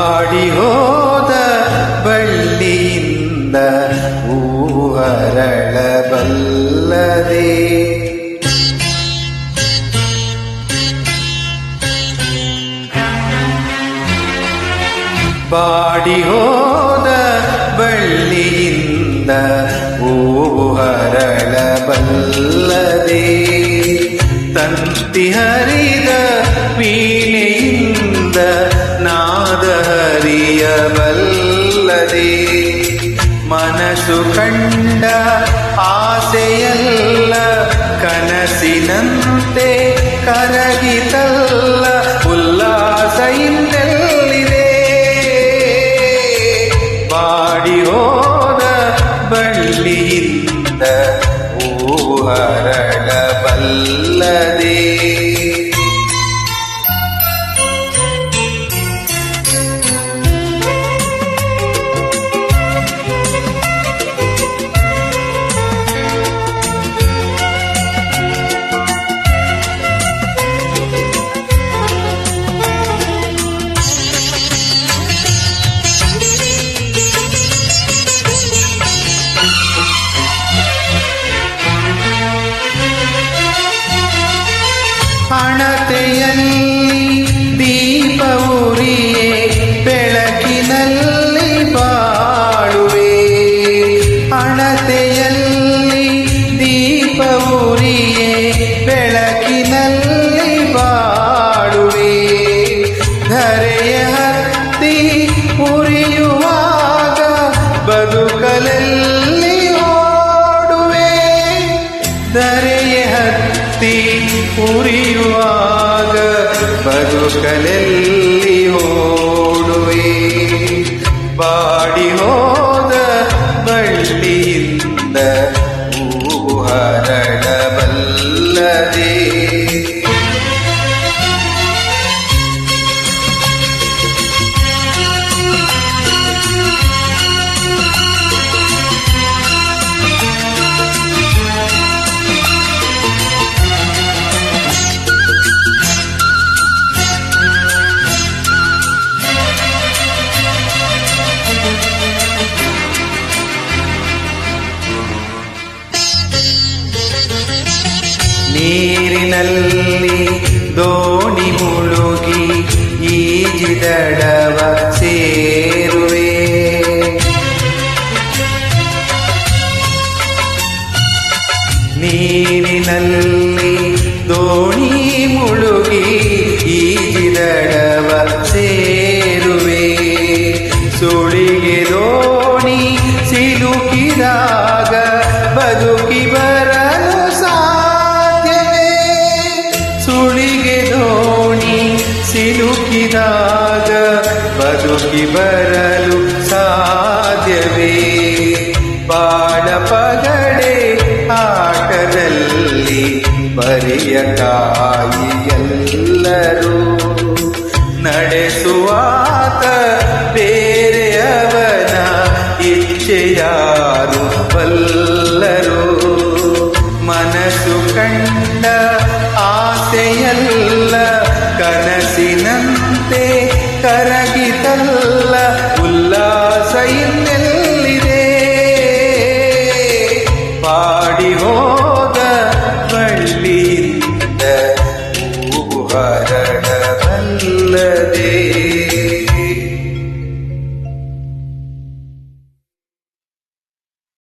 Body ಹೋದ ಬಳ್ಳಿಯಿಂದ ಹೂವು ಹರಳಬಲ್ಲದೆ. Body ಹೋದ ಬಳ್ಳಿಯಿಂದ ಹೂವು ಹರಳಬಲ್ಲದೆ. ತಂತಿ ಹರಿದ ವೀಣೆಯಿಂದ ನಾದ ಹರಿಯಬಲ್ಲದೆ. ಮನಸ್ಸು ಕಂಡ ಆಸೆಯಲ್ಲ ಕನಸಿನಂತೆ ಕರಗಿತಲ್ಲ. ಉಲ್ಲಾಸ ಇನ್ನೆಲ್ಲಿದೆ. ಬಾಡಿ ಹೋದ ಬಳ್ಳಿಯಿಂದ ಹೂವು ಹರಳಬಲ್ಲದೆ. ಹಣತೆಯಲ್ಲಿ ದೀಪ ಉರಿಯೇ ಬೆಳಕಿನಲ್ಲಿ ಬಾಳುವೆ. ಹಣತೆಯಲ್ಲಿ ದೀಪ ಉರಿಯೇ ಬೆಳಕಿನಲ್ಲಿ ಬಾಳುವೆ. ಧರೆಯ ಹತ್ತಿ ಉರಿಯುವಾಗ ಬದುಕಲಲ್ಲಿ ಓಡುವೆ. ಧರೆಯ ಹತ್ತಿ ಉರಿಯುವಾಗ ಬದುಕಲೆಲ್ಲಿ ಓಡುವೆ. ಬಾಡಿ ಹೋದ ಬಳ್ಳಿಯಿಂದ ಹೂವು ಹರಳಬಲ್ಲದೆ. ನೀರಿನಲ್ಲಿ ದೋಣಿ ಮುಳುಗಿ ಈಜಿದಡವ ಸೇರುವೆ. ನೀರಿನಲ್ಲಿ ದೋಣಿ ಮುಳುಗಿ ಈಜಿದಡವ ಸೇರುವೆ. ಸುಳಿಗೆ ದೋಣಿ ಸಿಲುಕಿದಾಗ ಬದುಕಿ ಬರಲು ಸಾಧ್ಯವೇ. ಸುಳಿಗೆ ದೋಣಿ ಸಿಲುಕಿದಾಗ ಬದುಕಿ ಬರಲು ಸಾಧ್ಯವೇ. ಬಾಳ ಪಗಡೆ ಆಟದಲ್ಲಿ ಬರಿಯ ಕಾಯಿಯೆಲ್ಲರೂ ನಡೆಸುವಾತ ಬೇರೆಯವನ ಇಚ್ಛೆಯಾರು ಬಲ್ಲರು. ಮನಸ್ಸು ಕಂಡ ಆಸೆಯಲ್ಲ ಕನಸಿನಂತೆ ಕರಗಿತಲ್ಲ. ಉಲ್ಲಾಸ ಇನ್ನೆಲ್ಲಿದೆ. ಬಾಡಿ ಹೋದ ಬಳ್ಳಿಯಿಂದ ಹೂವು ಹರಳಬಲ್ಲದೆ.